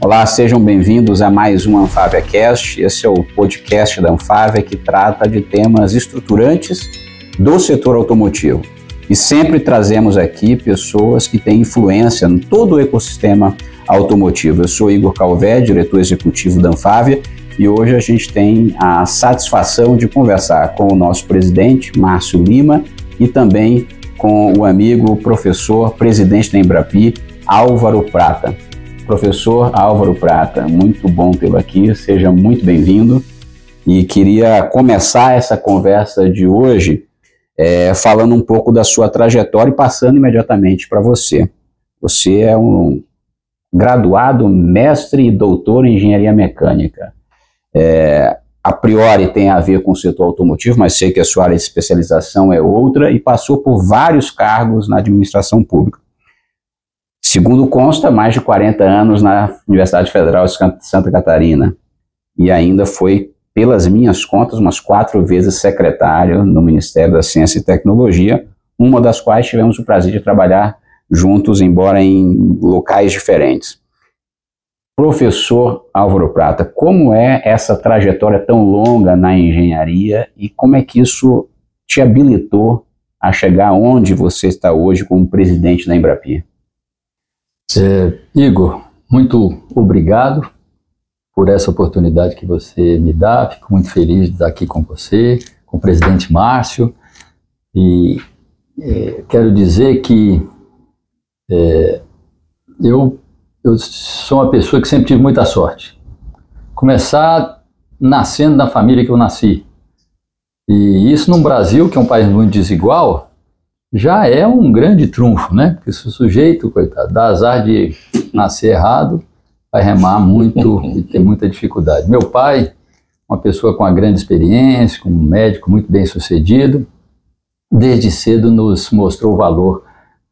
Olá, sejam bem-vindos a mais um AnfáviaCast. Esse é o podcast da Anfávia que trata de temas estruturantes do setor automotivo. E sempre trazemos aqui pessoas que têm influência em todo o ecossistema automotivo. Eu sou Igor Calvé, diretor executivo da Anfávia, e hoje a gente tem a satisfação de conversar com o nosso presidente, Márcio Lima, e também com o amigo, professor, presidente da Embrapi, Álvaro Prata. Professor Álvaro Prata, muito bom tê-lo aqui, seja muito bem-vindo. E queria começar essa conversa de hoje falando um pouco da sua trajetória e passando imediatamente para você. Você é um graduado, mestre e doutor em engenharia mecânica. A priori tem a ver com o setor automotivo, mas sei que a sua área de especialização é outra e passou por vários cargos na administração pública. Segundo consta, mais de 40 anos na Universidade Federal de Santa Catarina e ainda foi, pelas minhas contas, umas 4 vezes secretário no Ministério da Ciência e Tecnologia, uma das quais tivemos o prazer de trabalhar juntos, embora em locais diferentes. Professor Álvaro Prata, como é essa trajetória tão longa na engenharia e como é que isso te habilitou a chegar onde você está hoje como presidente da Embrapi? Igor, muito obrigado por essa oportunidade que você me dá. Fico muito feliz de estar aqui com você, com o presidente Márcio, e quero dizer que eu sou uma pessoa que sempre tive muita sorte. Começar nascendo na família que eu nasci. E isso num Brasil, que é um país muito desigual, já é um grande trunfo, né? Porque se o sujeito, coitado, dá azar de nascer errado, vai remar muito e ter muita dificuldade. Meu pai, uma pessoa com uma grande experiência, um médico muito bem sucedido, desde cedo nos mostrou o valor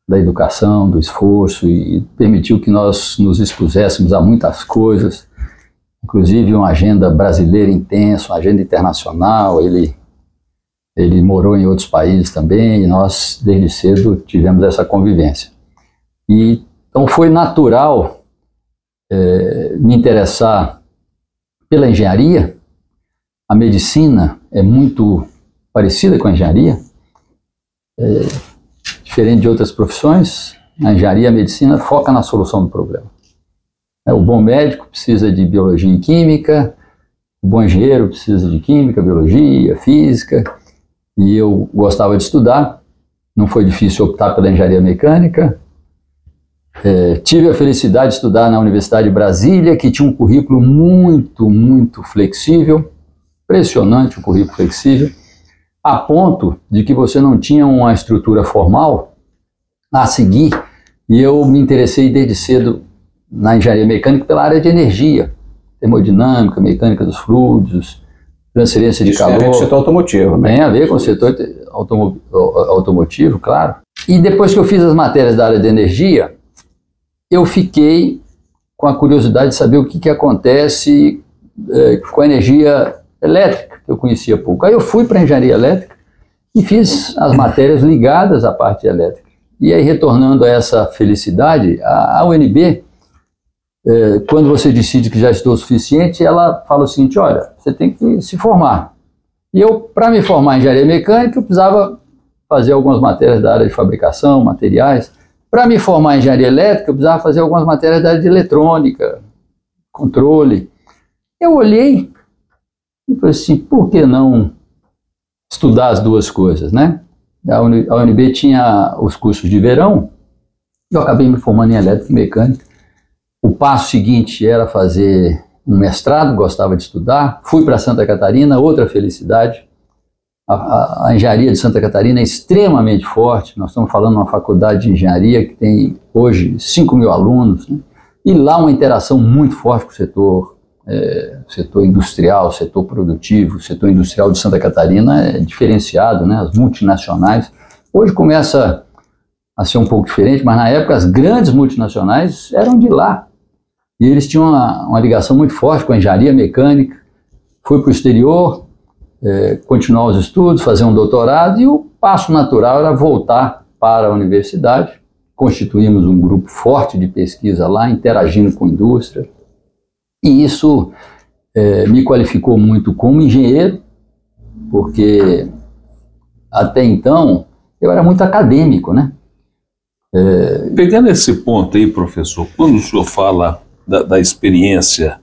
da educação, do esforço e permitiu que nós nos expuséssemos a muitas coisas, inclusive uma agenda brasileira intensa, uma agenda internacional. Ele morou em outros países também e nós, desde cedo, tivemos essa convivência. E, então foi natural me interessar pela engenharia. A medicina é muito parecida com a engenharia, diferente de outras profissões. A engenharia e a medicina foca na solução do problema. O bom médico precisa de biologia e química, o bom engenheiro precisa de química, biologia, física. E eu gostava de estudar, não foi difícil optar pela engenharia mecânica. Tive a felicidade de estudar na Universidade de Brasília, que tinha um currículo muito flexível, impressionante o currículo flexível, a ponto de que você não tinha uma estrutura formal a seguir, e eu me interessei desde cedo na engenharia mecânica pela área de energia, termodinâmica, mecânica dos fluidos, transferência de calor. Tem a ver com o setor automotivo. Tem a ver com o setor automotivo, claro. E depois que eu fiz as matérias da área de energia, eu fiquei com a curiosidade de saber o que acontece com a energia elétrica, que eu conhecia pouco. Aí eu fui para a engenharia elétrica e fiz as matérias ligadas à parte elétrica. E aí, retornando a essa felicidade, a UNB, quando você decide que já estudou o suficiente, ela fala o seguinte: olha, você tem que se formar. E eu, para me formar em engenharia mecânica, eu precisava fazer algumas matérias da área de fabricação, materiais. Para me formar em engenharia elétrica, eu precisava fazer algumas matérias da área de eletrônica, controle. Eu olhei e falei assim, por que não estudar as duas coisas, né? A UNB tinha os cursos de verão, eu acabei me formando em elétrica e mecânica. O passo seguinte era fazer um mestrado, gostava de estudar. Fui para Santa Catarina, outra felicidade. A engenharia de Santa Catarina é extremamente forte. Nós estamos falando de uma faculdade de engenharia que tem hoje 5.000 alunos, né? E lá uma interação muito forte com o setor industrial, setor produtivo. O setor industrial de Santa Catarina é diferenciado, né? As multinacionais. Hoje começa a ser um pouco diferente, mas na época as grandes multinacionais eram de lá. E eles tinham uma ligação muito forte com a engenharia mecânica. Fui para o exterior, continuar os estudos, fazer um doutorado, e o passo natural era voltar para a universidade. Constituímos um grupo forte de pesquisa lá, interagindo com a indústria. E isso me qualificou muito como engenheiro, porque até então eu era muito acadêmico, né? Pegando esse ponto aí, professor, quando o senhor fala da experiência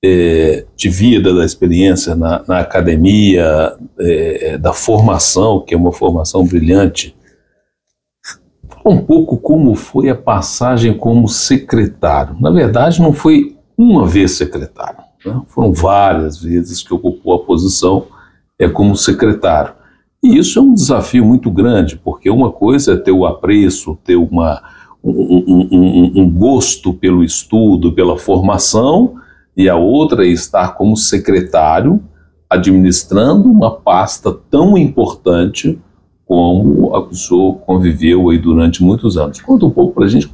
de vida, da experiência na academia, da formação, que é uma formação brilhante, fala um pouco como foi a passagem como secretário. Na verdade, não foi uma vez secretário, né? Foram várias vezes que ocupou a posição como secretário. E isso é um desafio muito grande, porque uma coisa é ter o apreço, ter um gosto pelo estudo, pela formação, e a outra é estar como secretário, administrando uma pasta tão importante como a que o senhor conviveu aí durante muitos anos. Conta um pouco para a gente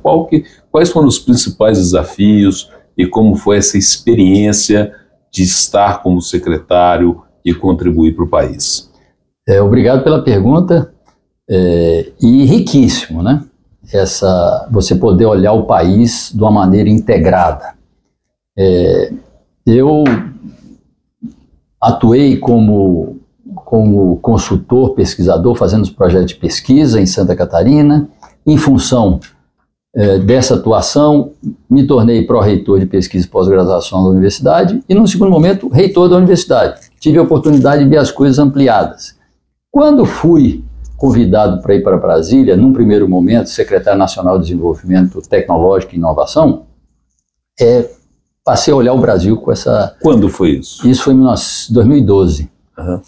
quais foram os principais desafios e como foi essa experiência de estar como secretário e contribuir para o país. Obrigado pela pergunta, e riquíssimo, né? Você poder olhar o país de uma maneira integrada. Eu atuei como consultor, pesquisador, fazendo os projetos de pesquisa em Santa Catarina. Em função dessa atuação, me tornei pró-reitor de pesquisa e pós-graduação da universidade e, num segundo momento, reitor da universidade. Tive a oportunidade de ver as coisas ampliadas. Quando fui convidado para ir para Brasília, num primeiro momento, secretário nacional de Desenvolvimento Tecnológico e Inovação, passei a olhar o Brasil com essa... Quando foi isso? Isso foi em 2012. Uhum.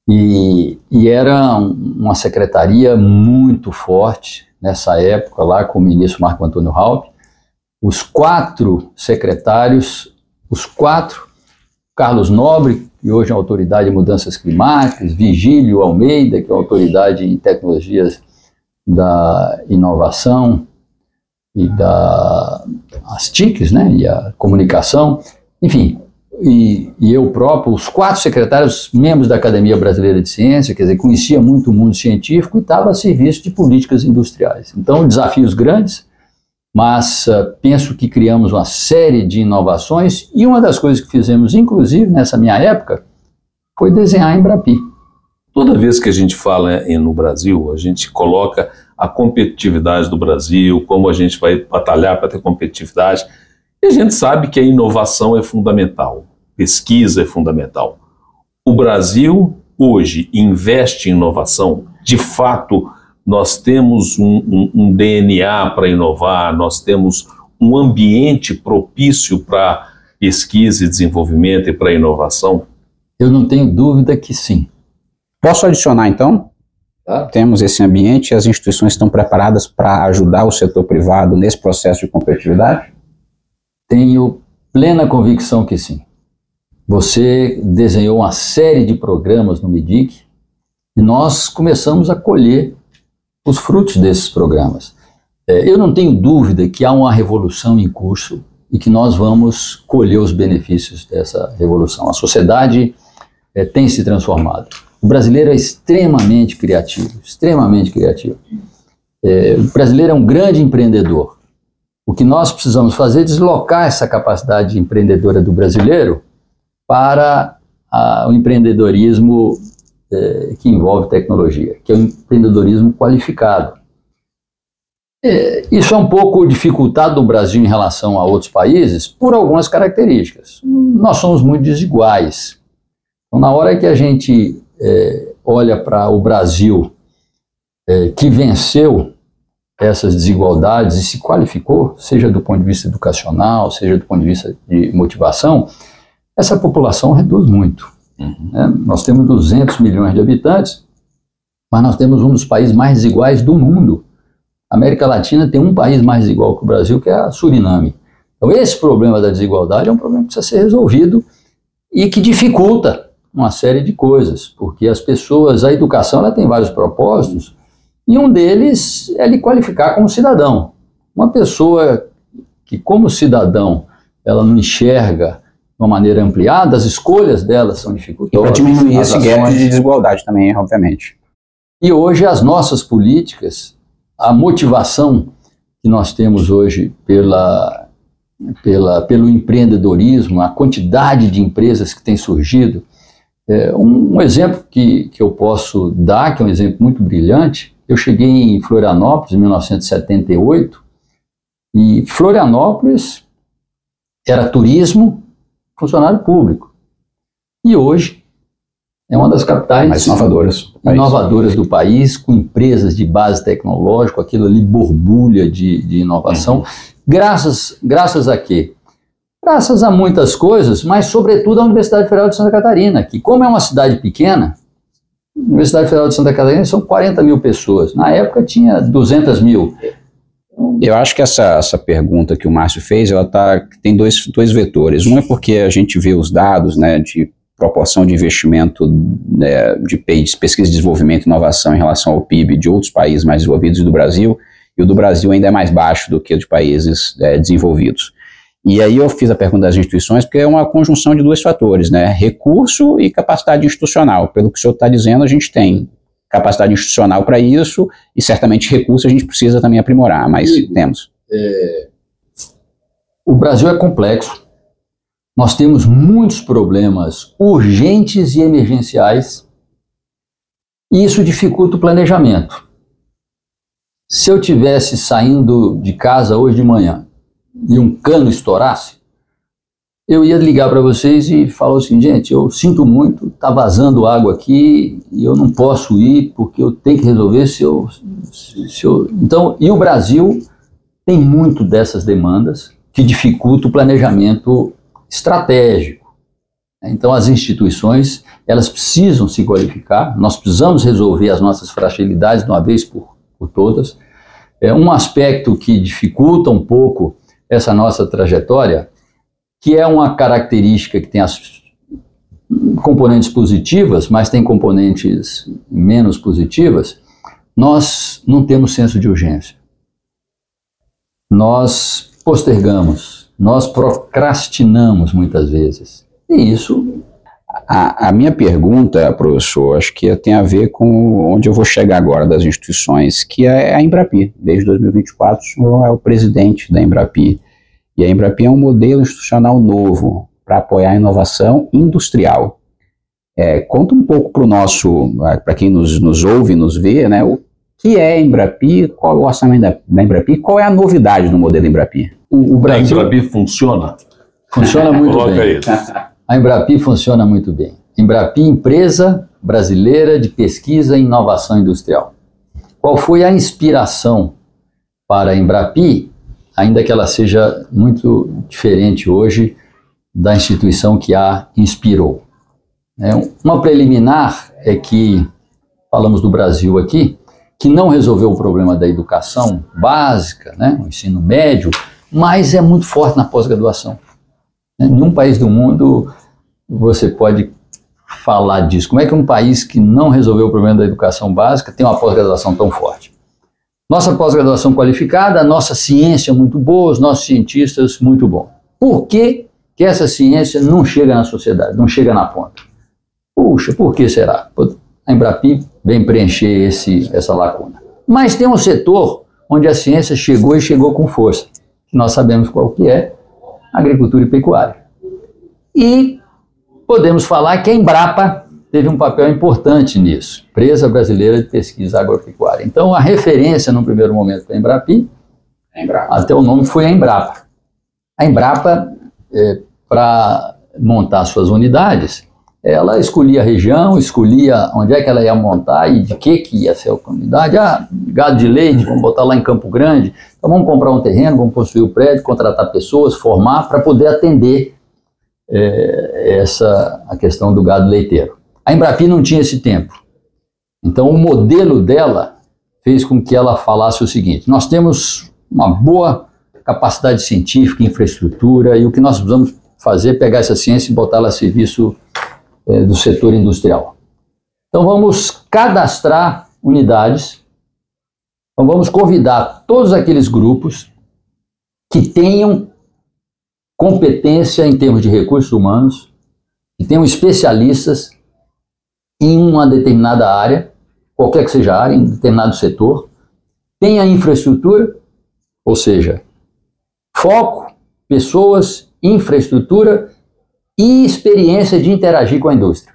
E era uma secretaria muito forte nessa época, lá com o ministro Marco Antônio Raupp. Os 4 secretários, Carlos Nobre, que hoje é autoridade em mudanças climáticas, Vigílio Almeida, que é autoridade em tecnologias da inovação e as TICs, né, e a comunicação, enfim, e eu próprio, os 4 secretários, membros da Academia Brasileira de Ciência, quer dizer, conhecia muito o mundo científico e estava a serviço de políticas industriais. Então, desafios grandes, mas penso que criamos uma série de inovações e uma das coisas que fizemos, inclusive nessa minha época, foi desenhar a Embrapi. Toda vez que a gente fala no Brasil, a gente coloca a competitividade do Brasil, como a gente vai batalhar para ter competitividade, e a gente sabe que a inovação é fundamental, pesquisa é fundamental. O Brasil hoje investe em inovação, de fato, nós temos um DNA para inovar, nós temos um ambiente propício para pesquisa e desenvolvimento e para inovação? Eu não tenho dúvida que sim. Posso adicionar, então? Tá. Temos esse ambiente e as instituições estão preparadas para ajudar o setor privado nesse processo de competitividade? Tenho plena convicção que sim. Você desenhou uma série de programas no MIDIC e nós começamos a colher os frutos desses programas. Eu não tenho dúvida que há uma revolução em curso e que nós vamos colher os benefícios dessa revolução. A sociedade tem se transformado. O brasileiro é extremamente criativo, extremamente criativo. O brasileiro é um grande empreendedor. O que nós precisamos fazer é deslocar essa capacidade empreendedora do brasileiro para o empreendedorismo que envolve tecnologia, que é o empreendedorismo qualificado. Isso é um pouco dificultado no Brasil em relação a outros países por algumas características. Nós somos muito desiguais. Então, na hora que a gente olha para o Brasil, que venceu essas desigualdades e se qualificou, seja do ponto de vista educacional, seja do ponto de vista de motivação, essa população reduz muito. Nós temos 200 milhões de habitantes, mas nós temos um dos países mais desiguais do mundo. A América Latina tem um país mais desigual que o Brasil, que é a Suriname. Então esse problema da desigualdade é um problema que precisa ser resolvido e que dificulta uma série de coisas, porque as pessoas, a educação, ela tem vários propósitos, e um deles é lhe qualificar como cidadão. Uma pessoa que, como cidadão, ela não enxerga de uma maneira ampliada, as escolhas dela são dificultosas. E para diminuir esse gap de desigualdade também, obviamente. E hoje as nossas políticas, a motivação que nós temos hoje pela pelo empreendedorismo, a quantidade de empresas que tem surgido. Um exemplo que eu posso dar, que é um exemplo muito brilhante, eu cheguei em Florianópolis em 1978, e Florianópolis era turismo, funcionário público. E hoje é uma das capitais mais inovadoras do país, com empresas de base tecnológica, aquilo ali borbulha de inovação. Graças a quê? Graças a muitas coisas, mas sobretudo a Universidade Federal de Santa Catarina, que como é uma cidade pequena, a Universidade Federal de Santa Catarina são 40 mil pessoas. Na época tinha 200 mil. Eu acho que essa pergunta que o Márcio fez, ela tem dois vetores. Um é porque a gente vê os dados, né, de proporção de investimento, né, de pesquisa, desenvolvimento e inovação em relação ao PIB de outros países mais desenvolvidos e do Brasil, e o do Brasil ainda é mais baixo do que o de países desenvolvidos. E aí eu fiz a pergunta das instituições porque é uma conjunção de dois fatores, né, recurso e capacidade institucional. Pelo que o senhor está dizendo, a gente tem capacidade institucional para isso e certamente recurso a gente precisa também aprimorar, mas temos. O Brasil é complexo. Nós temos muitos problemas urgentes e emergenciais e isso dificulta o planejamento. Se eu tivesse saindo de casa hoje de manhã e um cano estourasse, eu ia ligar para vocês e falar assim, gente, eu sinto muito, está vazando água aqui e eu não posso ir porque eu tenho que resolver Então, e o Brasil tem muito dessas demandas que dificultam o planejamento estratégico. Então, as instituições, elas precisam se qualificar, nós precisamos resolver as nossas fragilidades de uma vez por todas. Um aspecto que dificulta um pouco essa nossa trajetória, que é uma característica que tem as componentes positivas, mas tem componentes menos positivas, nós não temos senso de urgência. Nós postergamos, nós procrastinamos muitas vezes. E isso... A minha pergunta, professor, acho que tem a ver com onde eu vou chegar agora das instituições, que é a Embrapi. Desde 2024, o senhor é o presidente da Embrapi. E a Embrapi é um modelo institucional novo para apoiar a inovação industrial. Conta um pouco para quem nos ouve e nos vê, né, o que é a Embrapi, qual é o orçamento da Embrapi, qual é a novidade no modelo Embrapi? O Brasil... A Embrapi funciona? Funciona muito Coloca bem. isso. A Embrapi funciona muito bem. Embrapi, empresa brasileira de pesquisa e inovação industrial. Qual foi a inspiração para a Embrapi, ainda que ela seja muito diferente hoje da instituição que a inspirou? Uma preliminar é que, falamos do Brasil aqui, que não resolveu o problema da educação básica, né, o ensino médio, mas é muito forte na pós-graduação. Em nenhum país do mundo você pode falar disso. Como é que um país que não resolveu o problema da educação básica tem uma pós-graduação tão forte? Nossa pós-graduação qualificada, a nossa ciência muito boa, os nossos cientistas muito bons. Por que essa ciência não chega na sociedade, não chega na ponta? Puxa, por que será? A Embrapi vem preencher essa lacuna. Mas tem um setor onde a ciência chegou e chegou com força, que nós sabemos qual que é, agricultura e pecuária. E podemos falar que a Embrapa teve um papel importante nisso, Empresa Brasileira de Pesquisa Agropecuária. Então a referência no primeiro momento para a Embrapi, até o nome foi a Embrapa. A Embrapa, para montar suas unidades, ela escolhia a região, escolhia onde é que ela ia montar e de que ia ser a unidade. Gado de leite, vamos botar lá em Campo Grande, então vamos comprar um terreno, vamos construir o prédio, contratar pessoas, formar para poder atender a questão do gado leiteiro. A Embrapi não tinha esse tempo. Então o modelo dela fez com que ela falasse o seguinte: nós temos uma boa capacidade científica, infraestrutura, e o que nós precisamos fazer é pegar essa ciência e botá-la a serviço do setor industrial. Então vamos cadastrar unidades, então vamos convidar todos aqueles grupos que tenham competência em termos de recursos humanos, que tenham especialistas em uma determinada área, qualquer que seja a área, em determinado setor, tenha infraestrutura, ou seja, foco pessoas, infraestrutura e experiência de interagir com a indústria.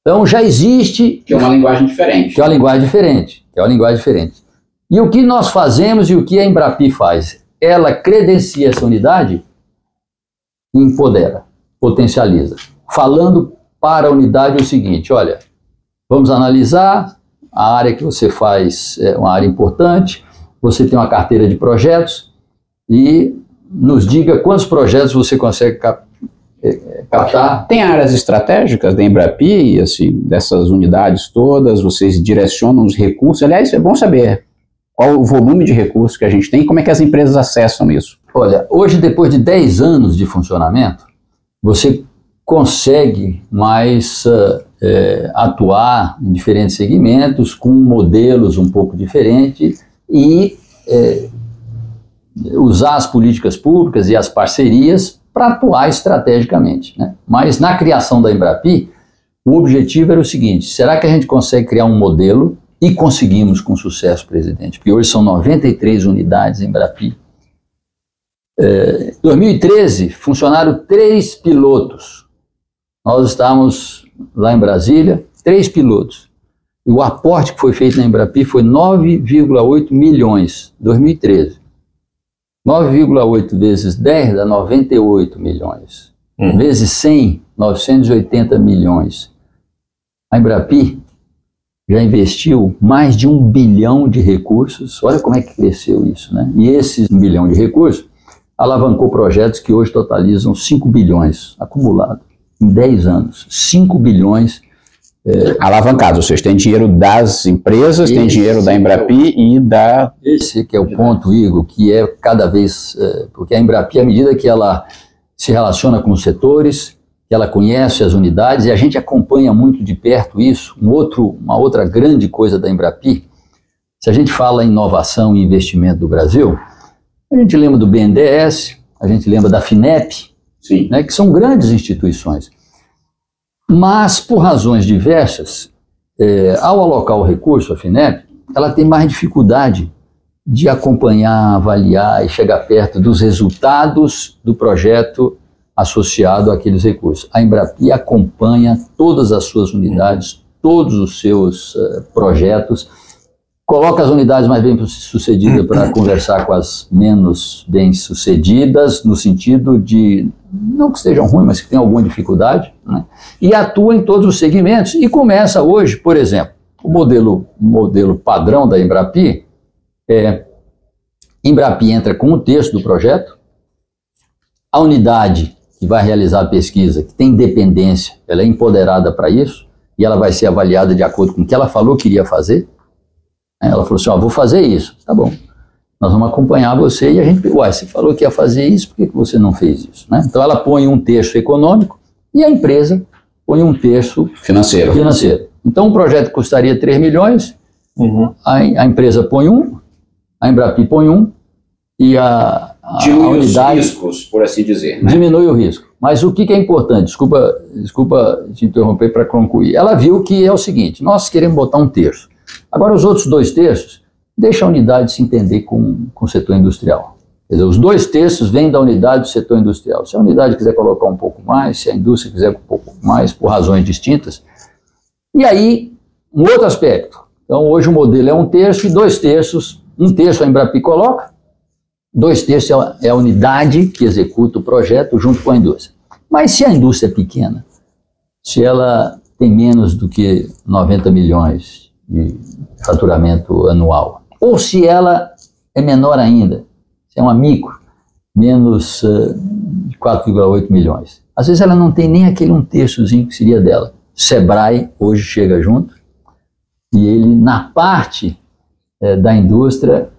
Então já existe... Que é uma linguagem diferente. Que é uma linguagem diferente. E o que nós fazemos e o que a Embrapi faz? Ela credencia essa unidade e empodera, potencializa. Falando para a unidade o seguinte, olha, vamos analisar, a área que você faz é uma área importante, você tem uma carteira de projetos e nos diga quantos projetos você consegue captar. Tem áreas estratégicas da Embrapi, assim, dessas unidades todas, vocês direcionam os recursos. Aliás, é bom saber qual o volume de recursos que a gente tem e como é que as empresas acessam isso. Olha, hoje, depois de 10 anos de funcionamento, você consegue mais atuar em diferentes segmentos, com modelos um pouco diferentes e usar as políticas públicas e as parcerias para atuar estrategicamente, né? Mas na criação da Embrapi, o objetivo era o seguinte, será que a gente consegue criar um modelo, e conseguimos com sucesso, presidente, porque hoje são 93 unidades Embrapi. Em 2013, funcionaram 3 pilotos. Nós estávamos lá em Brasília, 3 pilotos. E o aporte que foi feito na Embrapi foi 9,8 milhões, 2013. 9,8 vezes 10 dá 98 milhões. Vezes 100, 980 milhões. A Embrapi já investiu mais de 1 bilhão de recursos. Olha como é que cresceu isso, né? E esse 1 bilhão de recursos alavancou projetos que hoje totalizam 5 bilhões acumulados em 10 anos. 5 bilhões alavancados, ou seja, tem dinheiro das empresas, tem dinheiro da Embrapi e da... Esse que é o ponto, Igor, que é cada vez... porque a Embrapi, à medida que ela se relaciona com os setores, que ela conhece as unidades, e a gente acompanha muito de perto isso, uma outra grande coisa da Embrapi, se a gente fala em inovação e investimento do Brasil, a gente lembra do BNDES, a gente lembra da FINEP, Sim. Né, que são grandes instituições. Mas, por razões diversas, ao alocar o recurso, a FINEP, ela tem mais dificuldade de acompanhar, avaliar e chegar perto dos resultados do projeto associado àqueles recursos. A Embrapi acompanha todas as suas unidades, todos os seus projetos, coloca as unidades mais bem-sucedidas para conversar com as menos bem-sucedidas, no sentido de, não que estejam ruins, mas que tenham alguma dificuldade, né? E atua em todos os segmentos e começa hoje, por exemplo, o modelo padrão da Embrapi Embrapi entra com 1/3 do projeto, a unidade que vai realizar a pesquisa, que tem independência, ela é empoderada para isso, e ela vai ser avaliada de acordo com o que ela falou que iria fazer. Ela falou assim, vou fazer isso, tá bom, nós vamos acompanhar você, e a gente, você falou que ia fazer isso, por que você não fez isso? Né? Então ela põe 1/3 econômico, e a empresa põe 1/3 financeiro. Então o projeto custaria 3 milhões, a empresa põe 1, a Embrapi põe 1, e a unidade... os riscos, por assim dizer. Né? Diminui o risco. Mas o que é importante, desculpa te interromper para concluir, ela viu que é o seguinte, nós queremos botar 1/3. Agora os outros 2/3, deixa a unidade se entender com o setor industrial. Quer dizer, os 2/3 vêm da unidade do setor industrial. Se a unidade quiser colocar um pouco mais, se a indústria quiser um pouco mais, por razões distintas. E aí, um outro aspecto. Então hoje o modelo é 1/3 e 2/3, 1/3 a Embrapi coloca, 2/3 é a unidade que executa o projeto junto com a indústria. Mas se a indústria é pequena, se ela tem menos do que 90 milhões de faturamento anual, ou se ela é menor ainda, se é uma micro, menos de 4,8 milhões. Às vezes ela não tem nem aquele 1/3 que seria dela. Sebrae hoje chega junto, e ele, na parte da indústria,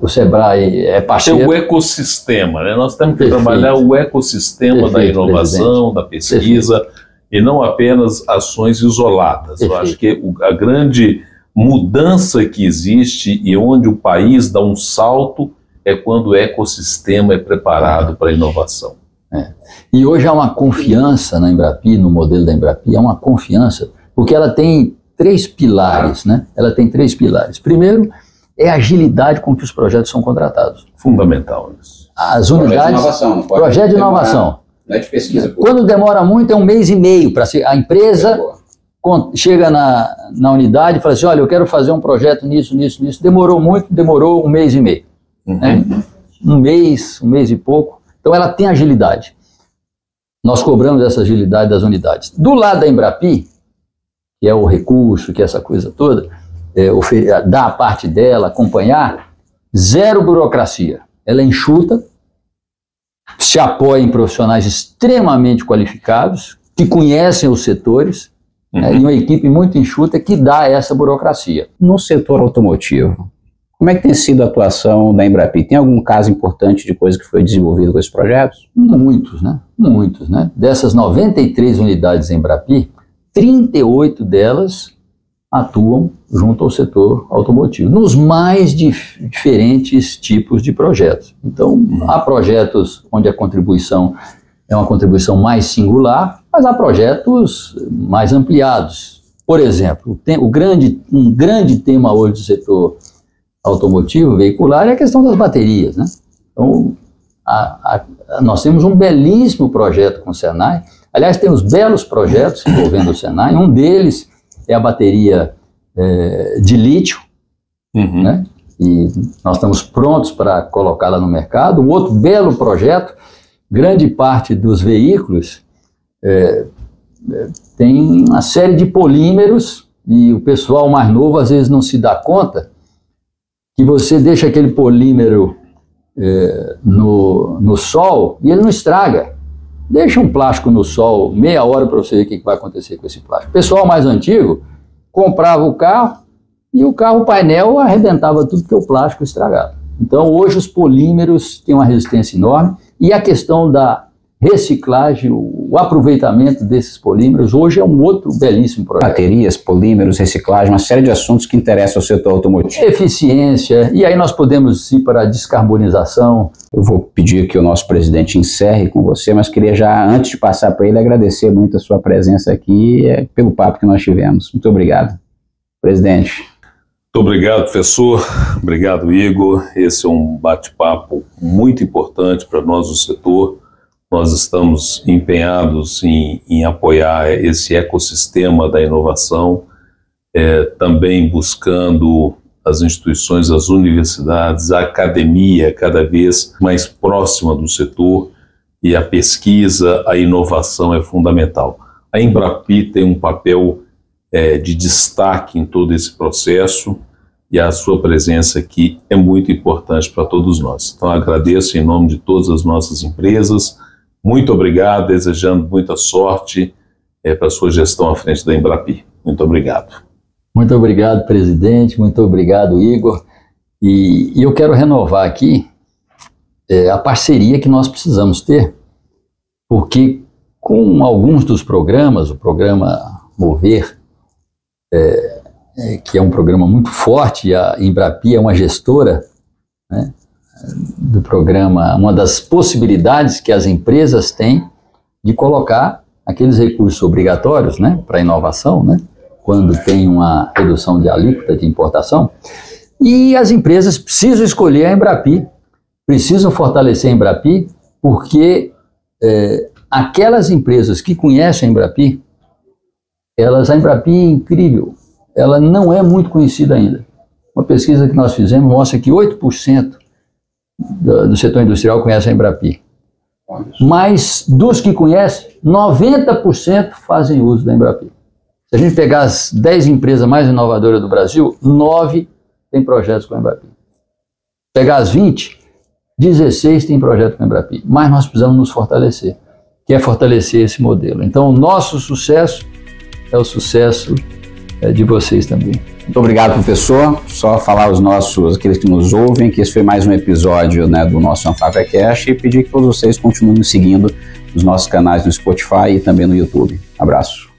o Sebrae é parceiro. É o ecossistema, né? Nós temos que trabalhar o ecossistema da inovação, da pesquisa, e não apenas ações isoladas. Eu acho que a grande mudança que existe e onde o país dá um salto é quando o ecossistema é preparado para a inovação. E hoje há uma confiança na Embrapi, no modelo da Embrapi, há uma confiança, porque ela tem 3 pilares, né? Ela tem 3 pilares. Primeiro, é a agilidade com que os projetos são contratados. Fundamental isso. as unidades... Projeto de inovação. Não é de pesquisa. Quando demora muito, é 1 mês e meio para a empresa chega na unidade e fala assim, olha, eu quero fazer um projeto nisso. Demorou muito, demorou 1 mês e meio. Né? 1 mês e pouco. Então ela tem agilidade. Nós cobramos essa agilidade das unidades. Do lado da Embrapi, que é o recurso, que é essa coisa toda, dar a parte dela, acompanhar, zero burocracia. Ela é enxuta, se apoia em profissionais extremamente qualificados, que conhecem os setores, e uma equipe muito enxuta que dá essa burocracia. No setor automotivo, como é que tem sido a atuação da Embrapi? Tem algum caso importante de coisa que foi desenvolvido com esses projetos? Muitos, né? Muitos, né? Dessas 93 unidades Embrapi, 38 delas atuam junto ao setor automotivo, nos mais diferentes tipos de projetos. Então, há projetos onde a contribuição é uma contribuição mais singular, mas há projetos mais ampliados. Por exemplo, um grande tema hoje do setor automotivo, veicular, é a questão das baterias, né? Então, nós temos um belíssimo projeto com o Senai. Aliás, temos belos projetos envolvendo o Senai. Um deles é a bateria de lítio, né? E nós estamos prontos para colocá-la no mercado. Um outro belo projeto, grande parte dos veículos tem uma série de polímeros, e o pessoal mais novo às vezes não se dá conta que você deixa aquele polímero no sol e ele não estraga. Deixa um plástico no sol meia hora para você ver o que vai acontecer com esse plástico. O pessoal mais antigo comprava o carro e o painel arrebentava tudo porque o plástico estragava. Então hoje os polímeros têm uma resistência enorme, e a questão da reciclagem, o aproveitamento desses polímeros, hoje é um outro belíssimo projeto. Baterias, polímeros, reciclagem, uma série de assuntos que interessam ao setor automotivo. Eficiência, e aí nós podemos ir para a descarbonização. Eu vou pedir que o nosso presidente encerre com você, mas queria já, antes de passar para ele, agradecer muito a sua presença aqui pelo papo que nós tivemos. Muito obrigado, presidente. Muito obrigado, professor. Obrigado, Igor. Esse é um bate-papo muito importante para nós do setor. Nós estamos empenhados em apoiar esse ecossistema da inovação, também buscando as instituições, as universidades, a academia cada vez mais próxima do setor, e a pesquisa, a inovação é fundamental. A Embrapi tem um papel de destaque em todo esse processo, e a sua presença aqui é muito importante para todos nós. Então agradeço em nome de todas as nossas empresas. Muito obrigado, desejando muita sorte para a sua gestão à frente da Embrapi. Muito obrigado. Muito obrigado, presidente. Muito obrigado, Igor. E eu quero renovar aqui a parceria que nós precisamos ter, porque com alguns dos programas, o programa Mover, que é um programa muito forte, e a Embrapi é uma gestora, né, do programa, uma das possibilidades que as empresas têm de colocar aqueles recursos obrigatórios, né, para inovação, né, quando tem uma redução de alíquota de importação, e as empresas precisam escolher a Embrapi, precisam fortalecer a Embrapi, porque aquelas empresas que conhecem a Embrapi, a Embrapi é incrível, ela não é muito conhecida ainda. Uma pesquisa que nós fizemos mostra que 8% do setor industrial conhece a Embrapi. Mas dos que conhecem, 90% fazem uso da Embrapi. Se a gente pegar as 10 empresas mais inovadoras do Brasil, 9 têm projetos com a Embrapi. Pegar as 20, 16 têm projeto com a Embrapi. Mas nós precisamos nos fortalecer, que é fortalecer esse modelo. Então o nosso sucesso é o sucesso de vocês também. Muito obrigado, professor. Só falar aos aqueles que nos ouvem, que esse foi mais um episódio, né, do nosso AnfavECast, e pedir que todos vocês continuem nos seguindo nos nossos canais no Spotify e também no YouTube. Abraço.